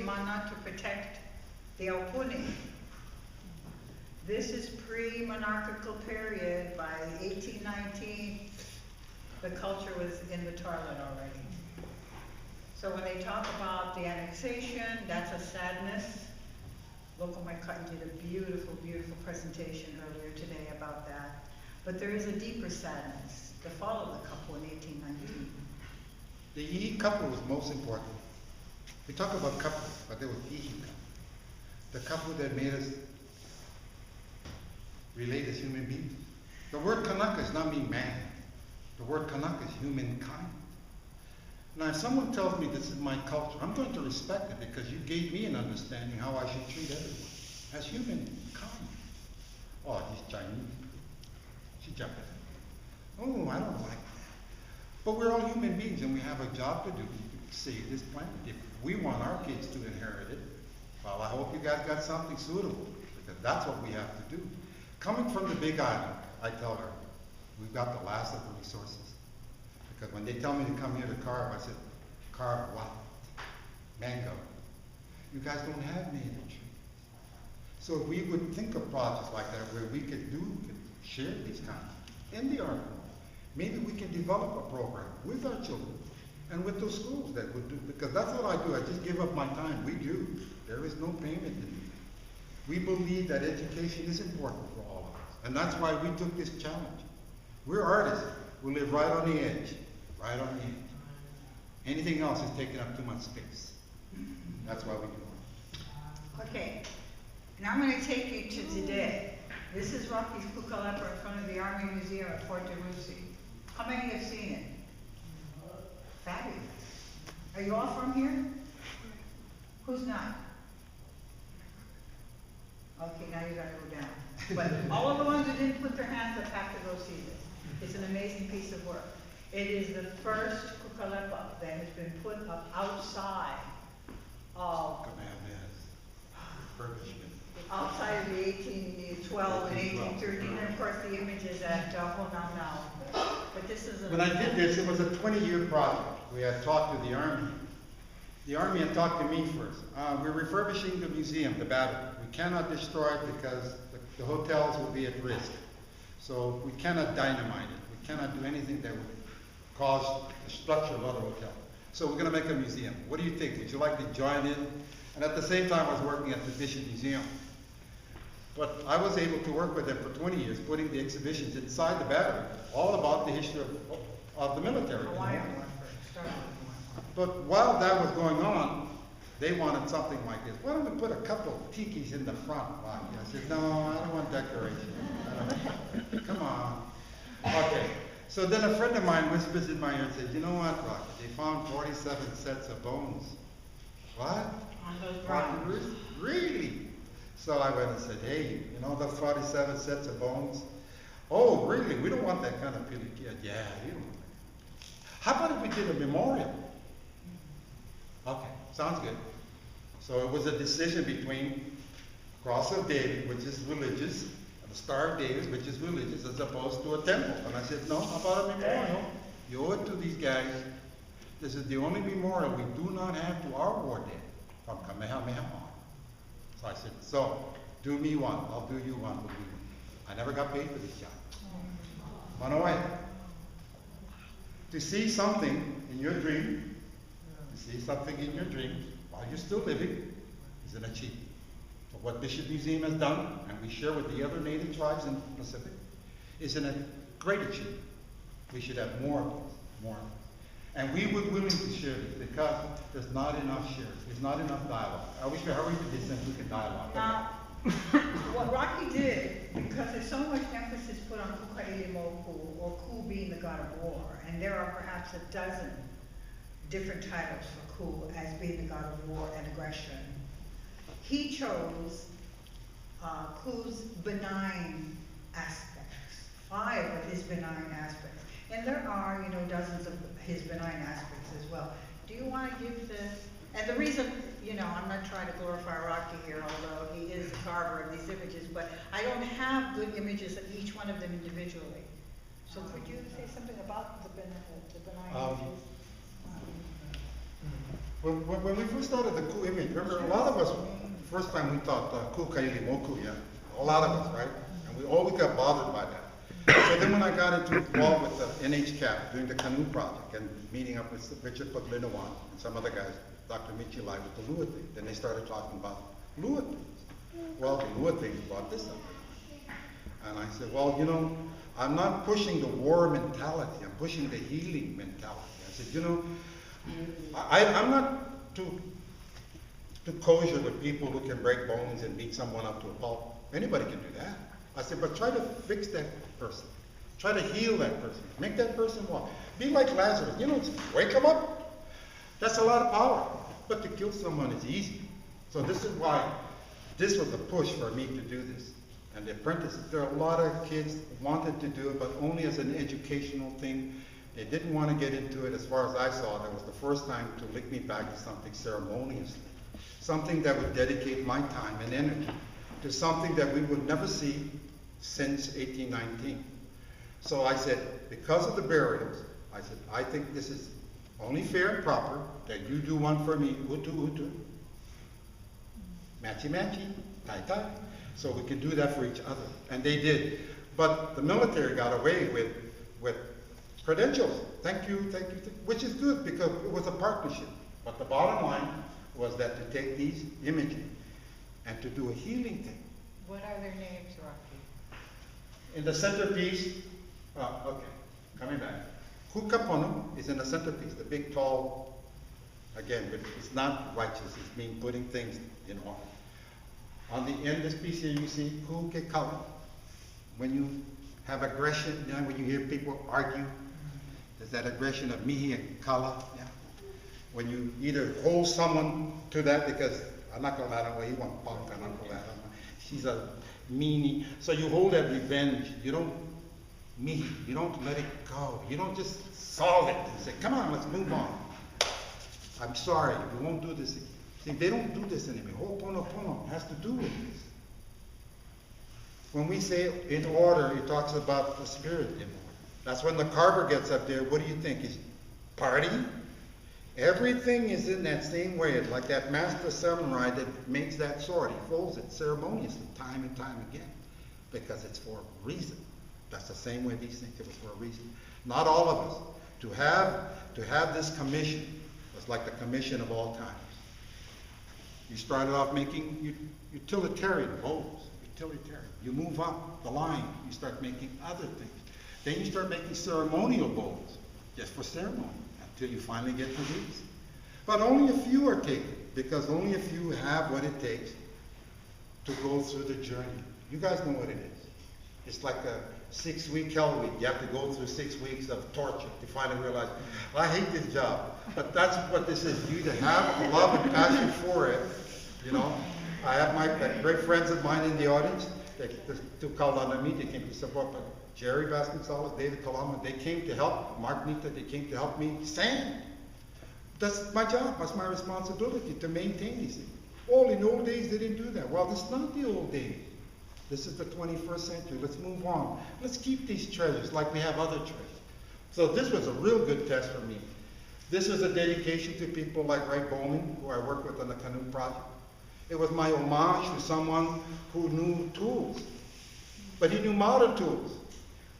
mana to protect the Ahu'ena. This is pre-monarchical period. By 1819, the culture was in the toilet already. So when they talk about the annexation, that's a sadness. Local Mike Cutton did a beautiful, beautiful presentation earlier today about that. But there is a deeper sadness to follow the couple in 1819. The Ihi couple was most important. We talk about couple, but there was Ihi couple. The couple that made us relate as human beings. The word Kanaka does not mean man. The word Kanaka is humankind. Now, if someone tells me this is my culture, I'm going to respect it because you gave me an understanding how I should treat everyone as humankind. Oh, he's Chinese. She's Japanese. Oh, I don't like that. But we're all human beings and we have a job to do to save this planet. If we want our kids to inherit it, well, I hope you guys got something suitable because that's what we have to do. Coming from the Big Island, I tell her, we've got the last of the resources. Because when they tell me to come here to carve, I said, carve what? Mango. You guys don't have native trees. So if we would think of projects like that where we could share these kinds in the art world, maybe we can develop a program with our children and with those schools that would do, because that's what I do. I just give up my time. We do. There is no payment in it. We believe that education is important for all of us. And that's why we took this challenge. We're artists who live right on the edge. Right on the edge. Anything else is taking up too much space. That's why we do it. Okay, now I'm going to take you to today. This is Rocky's Kukalepa in front of the Army Museum at Fort DeRussy. How many have seen it? Fabulous. Are you all from here? Who's not? Okay, now you got to go down. But all of the ones who didn't put their hands up have to go see this. It's an amazing piece of work. It is the first Kukalepa that has been put up outside of outside of the 1812 and 1813, and of course the images at Honam. But this is when I did this, it was a 20-year project. We had talked to the Army. The Army had talked to me first. We're refurbishing the museum, the battery. We cannot destroy it because the hotels will be at risk. So we cannot dynamite it. We cannot do anything that would cause destruction of other hotels. So we're going to make a museum. What do you think? Would you like to join in? And at the same time, I was working at the Bishop Museum. But I was able to work with them for 20 years, putting the exhibitions inside the battery, all about the history of the military. But while that was going on, they wanted something like this. Why don't we put a couple of tikis in the front? I said, no, I don't want decoration. Come on. Okay. So then a friend of mine whispers in my ear and says, you know what, Rocky? They found 47 sets of bones. What? On those grounds. Really? So I went and said, hey, you know the 47 sets of bones? Oh, really? We don't want that kind of pili kid. Yeah, we don't want that. How about if we did a memorial? Okay, sounds good. So it was a decision between Cross of David, which is religious, and the Star of David, which is religious, as opposed to a temple. And I said, no, how about a memorial? You owe it to these guys. This is the only memorial we do not have to our war dead from Kamehameha on. So I said, so do me one, I'll do you one, we'll do one. I never got paid for this job. Run away. To see something in your dream, to see something in your dream while you're still living is an achievement. So what Bishop Museum has done, and we share with the other native tribes in the Pacific, is a great achievement. We should have more of this, more of this. And we were willing to share this because there's not enough sharing. There's not enough dialogue. I wish we hurried to this and we could dialogue. Now, what Rocky did, because there's so much emphasis put on Kuka'ilimoku, or Ku being the god of war, and there are perhaps a dozen different titles for Ku as being the god of war and aggression, he chose Ku's benign aspects, 5 of his benign aspects. And there are, dozens of his benign aspects as well. Do you want to give this? And the reason, I'm not trying to glorify Rocky here, although he is the carver of these images, but I don't have good images of each one of them individually. So could you say something about the benign images? When we first started the Ku image, remember, a lot of us, first time we thought Ku Kaili Moku, yeah, a lot of us, right? And we always got bothered by that. So then when I got involved with the NHCAP, doing the canoe project, and meeting up with Richard Paglinawan and some other guys, Dr. Michilai with the Lua thing, then they started talking about Lua things. Well, the Lua things brought this up. And I said, well, you know, I'm not pushing the war mentality, I'm pushing the healing mentality. I said, you know, I'm not too kosher with people who can break bones and beat someone up to a pulp. Anybody can do that. I said, but try to fix that person. Try to heal that person. Make that person walk. Be like Lazarus. You know, wake him up. That's a lot of power. But to kill someone is easy. So this is why this was a push for me to do this. And the apprentices, there are a lot of kids wanted to do it, but only as an educational thing. They didn't want to get into it. As far as I saw, that was the first time to link me back to something ceremoniously. Something that would dedicate my time and energy to something that we would never see since 1819. So I said, because of the burials, I said, I think this is only fair and proper that you do one for me, utu utu, matchy matchy, tai tai, so we could do that for each other. And they did. But the military got away with credentials. Thank you, which is good because it was a partnership. But the bottom line was that to take these imaging and to do a healing thing. What are their names, Rocky? In the centerpiece, okay, coming back. Kukapono is in the centerpiece, the big tall, again, it's not righteous, it's mean putting things in order. On the end of this piece here, you see Kukekala. When you have aggression, you know, when you hear people argue, there's that aggression of mihi and kala. Yeah. When you either hold someone to that, because I'm not going to let him, he won't punk, I'm not going to let him. She's a meanie. So you hold that revenge. You don't mihi, you don't let it go. You don't just solve it and say, come on, let's move on. I'm sorry, we won't do this. See, they don't do this anymore. Ho'oponopono has to do with this. When we say in order, it talks about the spirit in order. That's when the carver gets up there, what do you think? Is party? Everything is in that same way. It's like that master samurai that makes that sword. He folds it ceremoniously time and time again because it's for a reason. That's the same way these things, it was for a reason. Not all of us. To have this commission was like the commission of all times. You started off making utilitarian bowls. Utilitarian. You move up the line, you start making other things. Then you start making ceremonial bowls, just for ceremony, until you finally get to these. But only a few are taken, because only a few have what it takes to go through the journey. You guys know what it is. It's like a 6-week hell week. You have to go through 6 weeks of torture to finally realize, I hate this job. But that's what this is. You either have a love and passion for it, you know. I have my great friends of mine in the audience. They called on me. They came to support Jerry Vasconcelos, David Kalama. They came to help. Mark Nita, they came to help me stand. That's my job. That's my responsibility to maintain these things. Well, in the old days, they didn't do that. Well, this is not the old days. This is the 21st century. Let's move on. Let's keep these treasures like we have other treasures. So this was a real good test for me. This was a dedication to people like Ray Bowman, who I work with on the canoe project. It was my homage to someone who knew tools, but he knew modern tools.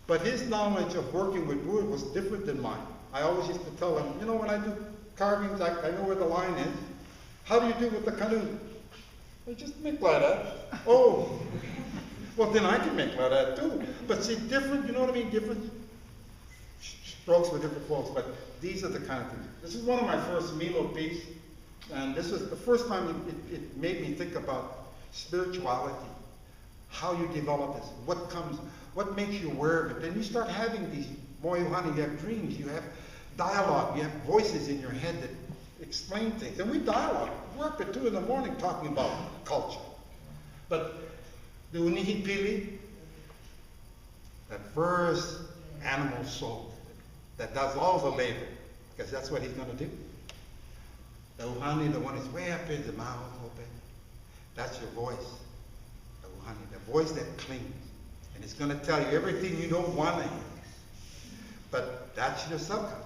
But his knowledge of working with wood was different than mine. I always used to tell him, you know, when I do carvings, I know where the line is. How do you do with the canoe? I just make like that. Oh, well then I can make like that too. But see, different, you know what I mean? Different strokes for different folks, but these are the kind of things. This is one of my first Milo pieces. And this was the first time it made me think about spirituality, how you develop this, what makes you aware of it. Then you start having these, mo'iohana, you have dreams, you have dialogue, you have voices in your head that explain things. And we dialogue. We're up at 2 in the morning talking about culture. But the unihipili, that first animal soul that does all the labor, because that's what he's going to do. The uhani, the one is way up in the mouth open. That's your voice. The uhani, the voice that clings. And it's going to tell you everything you don't want to hear. But that's your subconscious.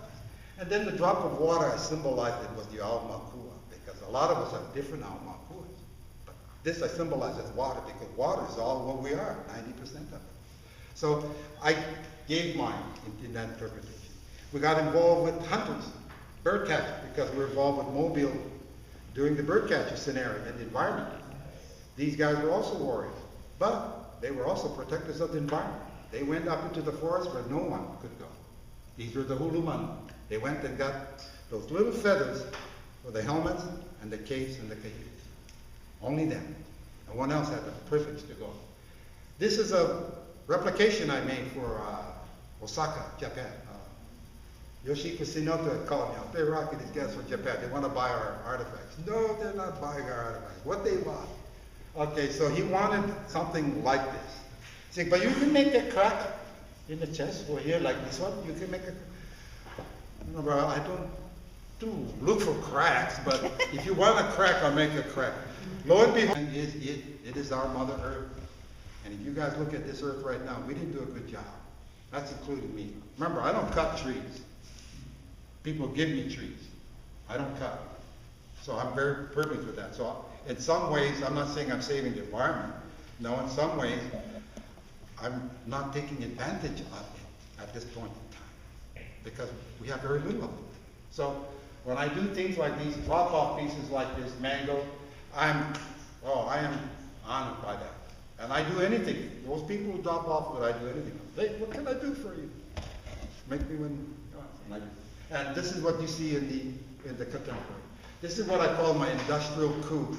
And then the drop of water I symbolized it was the ao makua. A lot of us have different Aumakuas. But this I symbolize as water because water is all what we are, 90% of it. So I gave mine in that interpretation. We got involved with hunters, bird catchers, because we're involved with Mobile during the bird catcher scenario and the environment. These guys were also warriors, but they were also protectors of the environment. They went up into the forest where no one could go. These were the Huluman. They went and got those little feathers for the helmets and the capes and the kahutes. Only them. No one else had the privilege to go. This is a replication I made for Osaka, Japan. Yoshiko Shinoda called me up. Hey, Rocky, these guys from Japan, they want to buy our artifacts. No, they're not buying our artifacts. What they want? Okay, so he wanted something like this. See, but you can make a crack in the chest or here like this one. You can make a, no, bro, I don't do look for cracks, but if you want a crack, I'll make a crack. Lo and behold, it is our Mother Earth. And if you guys look at this earth right now, we didn't do a good job. That's including me. Remember, I don't cut trees. People give me trees. I don't cut. So I'm very privileged with that. So in some ways, I'm not saying I'm saving the environment. No, in some ways, I'm not taking advantage of it at this point in time because we have very little of it. So when I do things like these drop-off pieces like this mango, I am honored by that. And I do anything. Most people who drop off of it, I do anything. Hey, what can I do for you? Make me when, and I do. And this is what you see in the contemporary. This is what I call my industrial coup.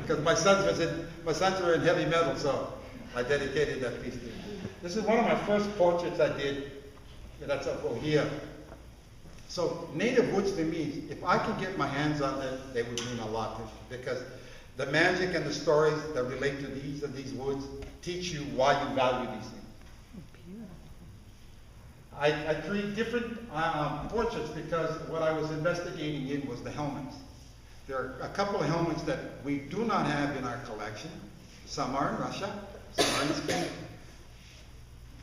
Because my sons were in heavy metal, so I dedicated that piece to them. This is one of my first portraits I did. That's of Ohia. So native woods to me, if I could get my hands on it, they would mean a lot to me. Because the magic and the stories that relate to these woods teach you why you value these things. I create different portraits because what I was investigating in was the helmets. There are a couple of helmets that we do not have in our collection. Some are in Russia, some are in Spain.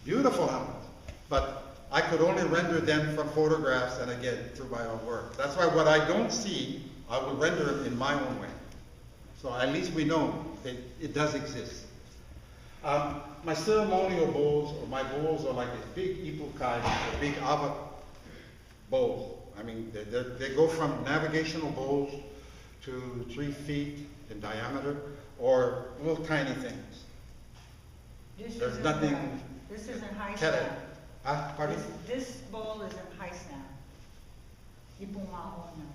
Beautiful helmets, but I could only render them from photographs and again through my own work. That's why what I don't see, I will render it in my own way. So at least we know it does exist. My ceremonial bowls, or my bowls, are like these big ipukai, or big ava bowls. I mean, they go from navigational bowls to 3 feet in diameter, or little tiny things. There's nothing. This is in Heiau. Pardon? This bowl is in Heiau. Maoli.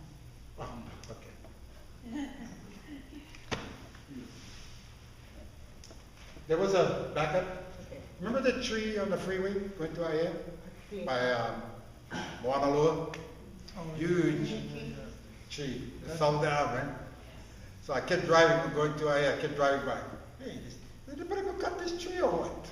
Oh, okay. There was a backup. Remember the tree on the freeway going to Heiau? By Moanalua? Huge tree. It fell down, right? So I kept driving, going to Heiau, I kept driving by. Hey, they better go cut this tree or what?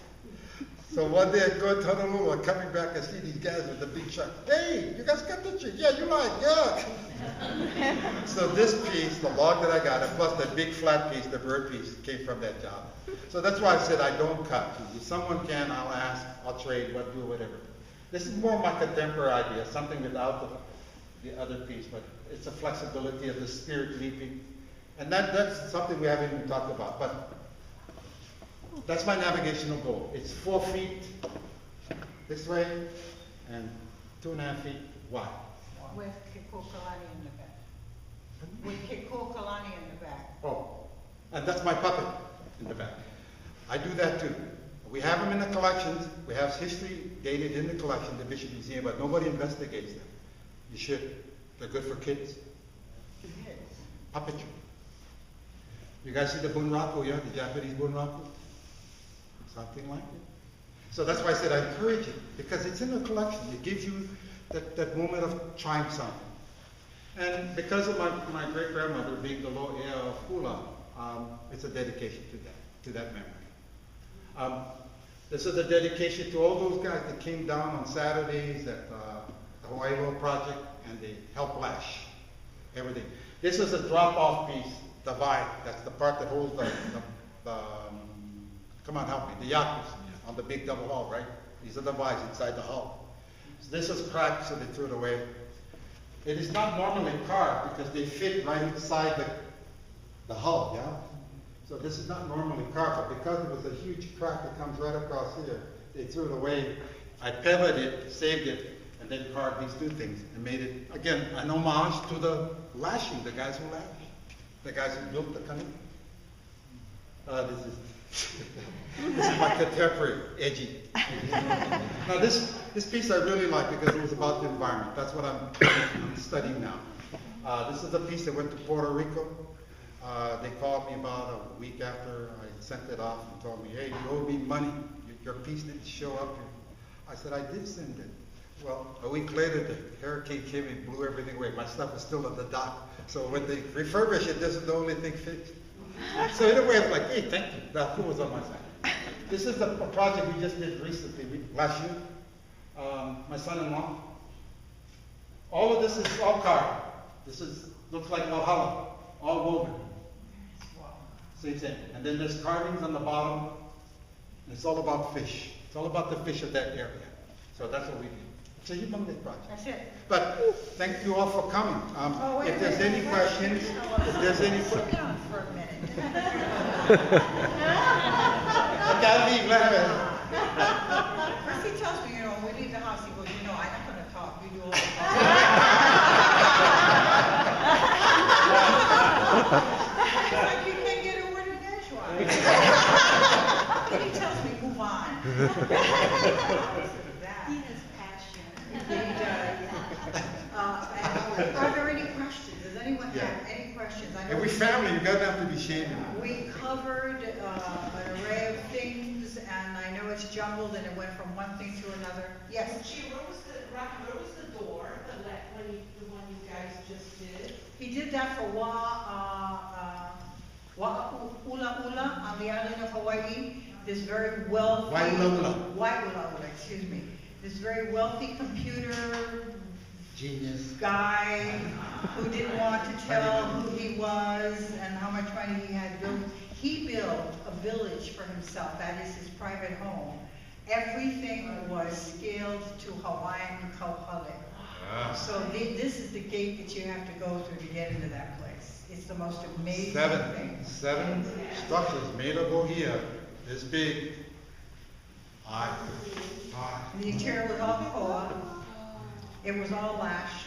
So one day I go to Honolulu, coming back, I see these guys with the big truck. Hey, you guys cut the tree? Yeah, you like, yeah. So this piece, the log that I got, and plus that big flat piece, the bird piece, came from that job. So that's why I said I don't cut. If someone can, I'll ask, I'll trade, do whatever. This is more my contemporary idea, something without the other piece, but it's a flexibility of the spirit leaping. And that's something we haven't even talked about. But that's my navigational goal. It's 4 feet this way and 2.5 feet wide. With Kikokalani in the back. With Kikokalani in the back. Oh, and that's my puppet in the back. I do that too. We have them in the collections. We have history dated in the collection, the Bishop Museum, but nobody investigates them. You should. They're good for kids. Puppetry. You guys see the bunraku, yeah? The Japanese bunraku? Something like it. So that's why I said I encourage it, because it's in the collection. It gives you that moment of trying something. And because of my great-grandmother being the Heiau Ahu'ena, it's a dedication to that memory. This is a dedication to all those guys that came down on Saturdays at the Hawaii Road Project, and they helped lash everything. This is a drop-off piece, the vine. That's the part that holds the come on, help me, the yakus on the big double hull, right? These are the vines inside the hull. So this is cracked, so they threw it away. It is not normally carved because they fit right inside the hull, yeah? So this is not normally carved, but because it was a huge crack that comes right across here, they threw it away. I pivoted it, saved it, and then carved these two things and made it, again, an homage to the lashing, the guys who lashed, the guys who built the canoe. This is my contemporary, edgy. Now this piece I really like because it was about the environment. That's what I'm studying now. This is a piece that went to Puerto Rico. They called me about a week after I sent it off and told me, hey, you owe me money. Your piece didn't show up here. I said, I did send it. Well, a week later, the hurricane came and blew everything away. My stuff is still at the dock. So when they refurbish it, this is the only thing fixed. So in a way, I was like, hey, thank you. That fool was on my side. This is a project we just did recently, last year. My son-in-law. All of this is all carved. This looks like Valhalla, all woven. Same thing. And then there's carvings on the bottom. And it's all about fish. It's all about the fish of that area. So that's what we do. It's a humongous project. That's it. But thank you all for coming. If there's any questions, if there's any Sit down for a minute. I gotta leave, let her. First he tells me, when we leave the house, he goes, I'm not gonna talk, you do all the talking. It's like you can't get a word in edgewise. Then he tells me, move on. He has passion. He does. Are there any questions? Does anyone have any questions? I know Every family, you gotta have to be shaming. we covered an array of things, and I know it's jumbled and it went from one thing to another. Yes? Gee, where was the door, the one you guys just did? He did that for Wa'ula on the island of Hawaii. This very wealthy... Wai'ulaula, excuse me. This very wealthy computer Genius. guy who didn't want to tell who he was and how much money he had built. He built a village for himself. That is his private home. Everything was scaled to Hawaiian kaupale. So this is the gate that you have to go through to get into that place. It's the most amazing thing. Seven structures made of ohia, this big. The interior was all koa. It was all lashed.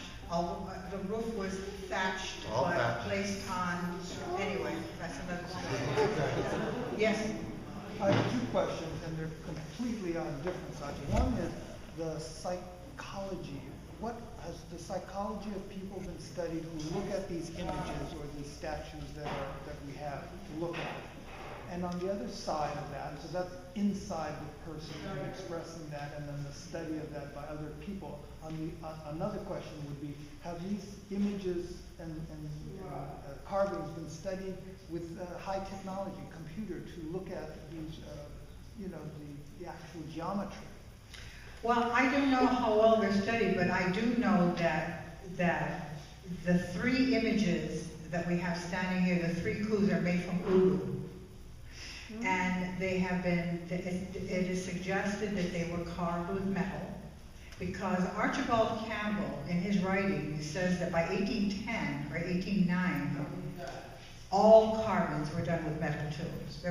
The roof was thatched, but placed on. Anyway, that's another story. Yes. I have two questions, and they're completely on different sides. One is the psychology. What has the psychology of people been studied who look at these images or these statues that we have to look at? And on the other side of that, so that's inside the person and expressing that, and then the study of that by other people. Another question would be, have these images and carvings been studied with high technology, computer, to look at these, the actual geometry? Well, I don't know how well they're studied, but I do know that the three images that we have standing here, the three kus, are made from ulu. And they have been, it is suggested that they were carved with metal, because Archibald Campbell, in his writing, says that by 1810 or 1809, all carvings were done with metal tools.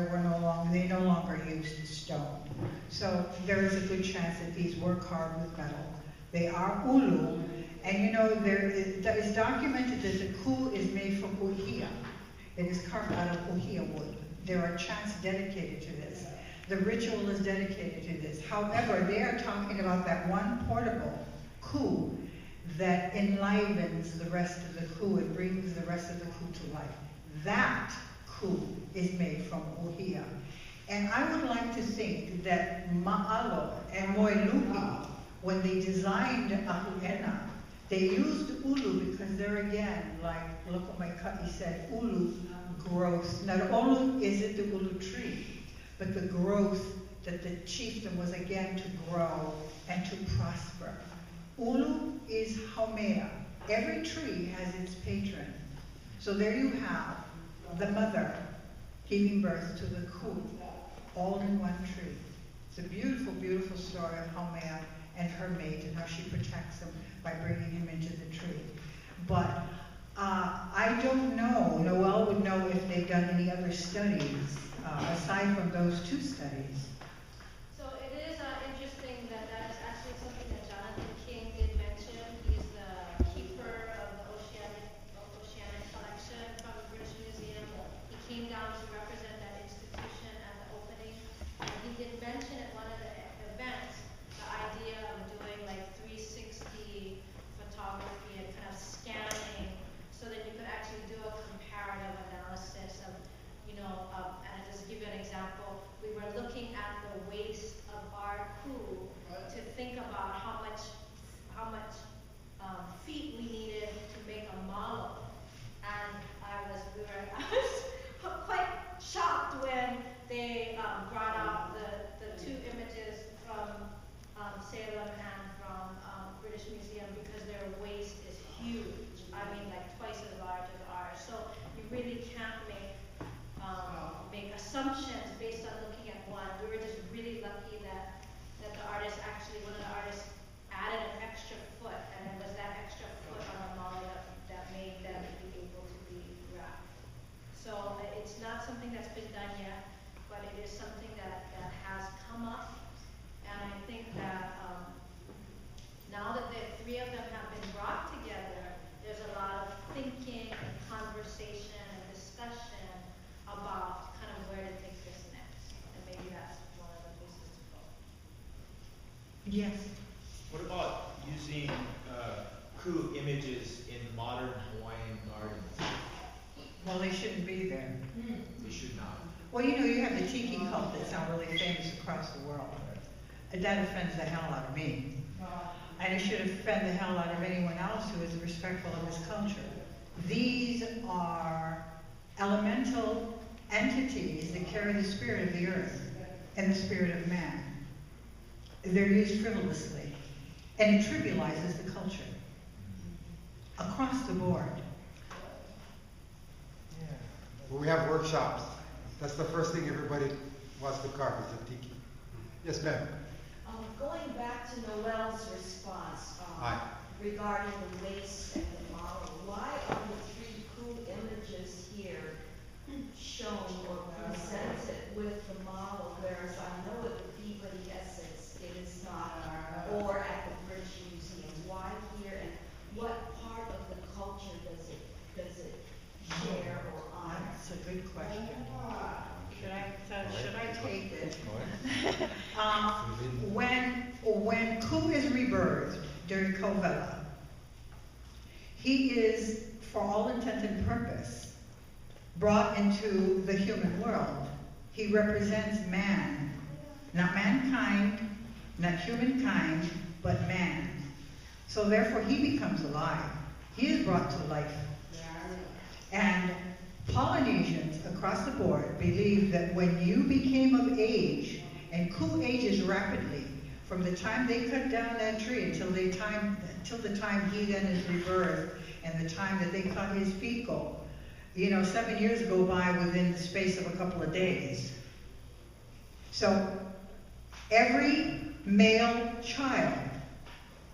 They no longer used stone. So there is a good chance that these were carved with metal. They are ulu, and it's documented that the ku is made from uhia. It is carved out of uhia wood. There are chants dedicated to this. The ritual is dedicated to this. However, they are talking about that one portable ku that enlivens the rest of the ku and brings the rest of the ku to life. That ku is made from ohia. And I would like to think that Ma'alo and Moelupi, when they designed Ahu'ena, they used ulu because they're again, like Loko Maika'i said, ulu growth. Not only is it the ulu tree, but the growth that the chieftain was again to grow and to prosper. Ulu is Haumea. Every tree has its patron. So there you have the mother giving birth to the ku, all in one tree. It's a beautiful, beautiful story of Haumea and her mate and how she protects him by bringing him into the tree. But I don't know, Noel would know if they've done any other studies, aside from those two studies. So it is interesting that that is actually something that Jonathan King did mention. He's the keeper of the oceanic collection from the British Museum. He came down to represent that institution at the opening. And he did mention at one of the events the idea of doing like 360 photography and kind of scanning so that you could actually do a comparative analysis of, and just give you an example, we were looking at the waste of our coup to think about how much feet we needed to make a model. And I was quite shocked when they brought out the two images from Salem and from British Museum, because their waste is huge. I mean, like twice as large as ours. So you really can't make assumptions based on looking at one. We were just really lucky that the artist actually, one of the artists added an extra foot, and it was that extra foot on the model that made them be able to be wrapped. So it's not something that's been done yet, but it is something that has come up. And I think that now that the three of them have been brought together, there's a lot of thinking and conversation and discussion about kind of where to take this next. And maybe that's one of the places to go. Yes. What about using coup images in modern Hawaiian gardens? Well, they shouldn't be there. They should not. Well, you have the tiki cult that's now really famous across the world. And that offends the hell out of me. And it should offend the hell out of anyone else who is respectful of this culture. These are elemental entities that carry the spirit of the earth and the spirit of man. They're used frivolously, and it trivializes the culture across the board. When we have workshops, that's the first thing everybody wants to carve is the tiki. Yes, ma'am. Going back to Noel's response Aye. regarding the waste and the model, why are the three coup images here shown or presented with the model, whereas I know it would be, but yes, it is not, or at the British Museum? Why here, and what part of the culture does it share or honor? That's a good question. Should I take it? When Ku is rebirthed during Kovela, he is, for all intent and purpose, brought into the human world. He represents man, not mankind, not humankind, but man. So therefore he becomes alive. He is brought to life. And Polynesians across the board believe that when you became of age, and Ku ages rapidly, from the time they cut down that tree until the time he then is rebirthed, and the time that they cut his fecal, 7 years go by within the space of a couple of days. So every male child,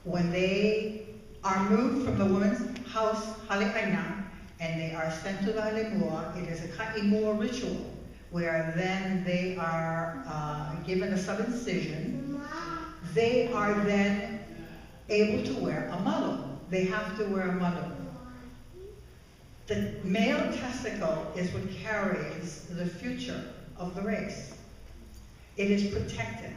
when they are moved from the woman's house, Hale'aina, and they are sent to the Halemua, it is a ka'imua ritual, where then they are given a sub-incision. They are then able to wear a malo. They have to wear a malo. The male testicle is what carries the future of the race. It is protected.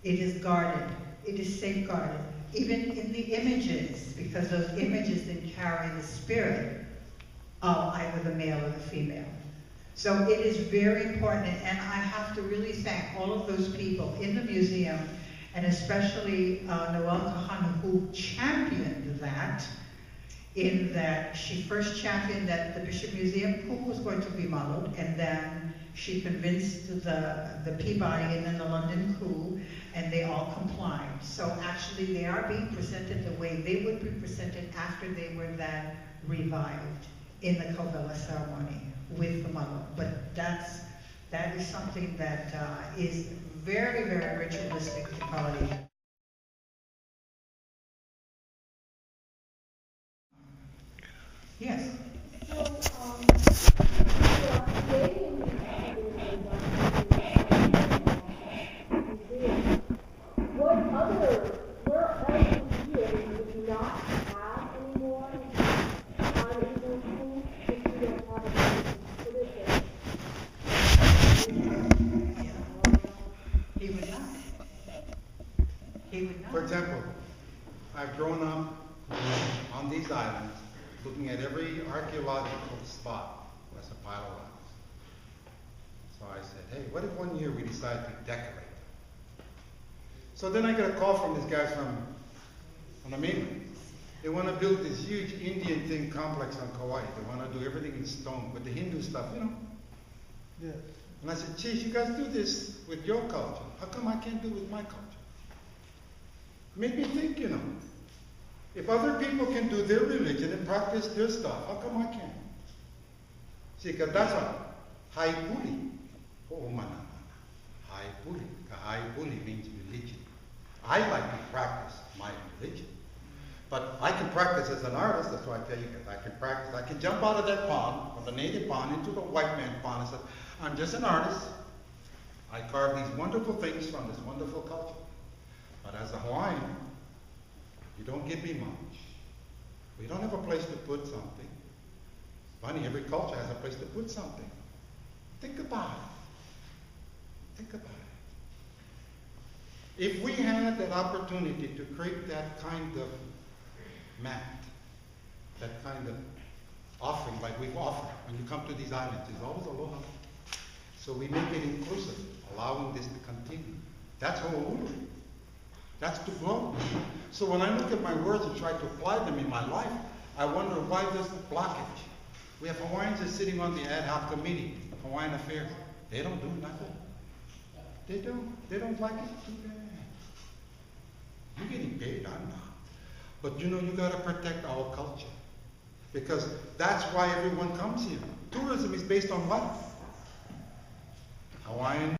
It is guarded. It is safeguarded. Even in the images, because those images then carry the spirit of either the male or the female. So it is very important, and I have to really thank all of those people in the museum, and especially Noel Kahana, who championed that, in that she first championed that the Bishop Museum Ku was going to be modeled, and then she convinced the Peabody and then the London Ku, and they all complied. So actually they are being presented the way they would be presented after they were then revived in the Kovela ceremony with the model. But that is something that is very, very ritualistic to Polynesian. archaeological spot was a pile of rocks. So I said, hey, what if one year we decide to decorate? So then I get a call from these guys on the mainland. They want to build this huge Indian thing complex on Kauai. They want to do everything in stone with the Hindu stuff, you know. Yeah. And I said, geez, you guys do this with your culture. How come I can't do it with my culture? Made me think, you know. If other people can do their religion and practice their stuff, how come I can't? See, because that's a haipuli. Oh, mana. Haipuli. Haipuli means religion. I like to practice my religion. But I can practice as an artist, that's why I tell you, because I can practice. I can jump out of that pond, or the native pond, into the white man's pond and say, I'm just an artist. I carve these wonderful things from this wonderful culture. But as a Hawaiian, you don't give me much. We don't have a place to put something. Funny, every culture has a place to put something. Think about it. Think about it. If we had that opportunity to create that kind of mat, that kind of offering like we've offered when you come to these islands, there's always aloha. So we make it inclusive, allowing this to continue. That's Honolulu. That's to grow. So when I look at my words and try to apply them in my life, I wonder why there's a blockage. We have Hawaiians that are sitting on the ad hoc committee, Hawaiian Affairs. They don't do nothing. They don't. They don't like it too bad. You're getting paid, I'm not. But you know, you got to protect our culture. Because that's why everyone comes here. Tourism is based on what? Hawaiian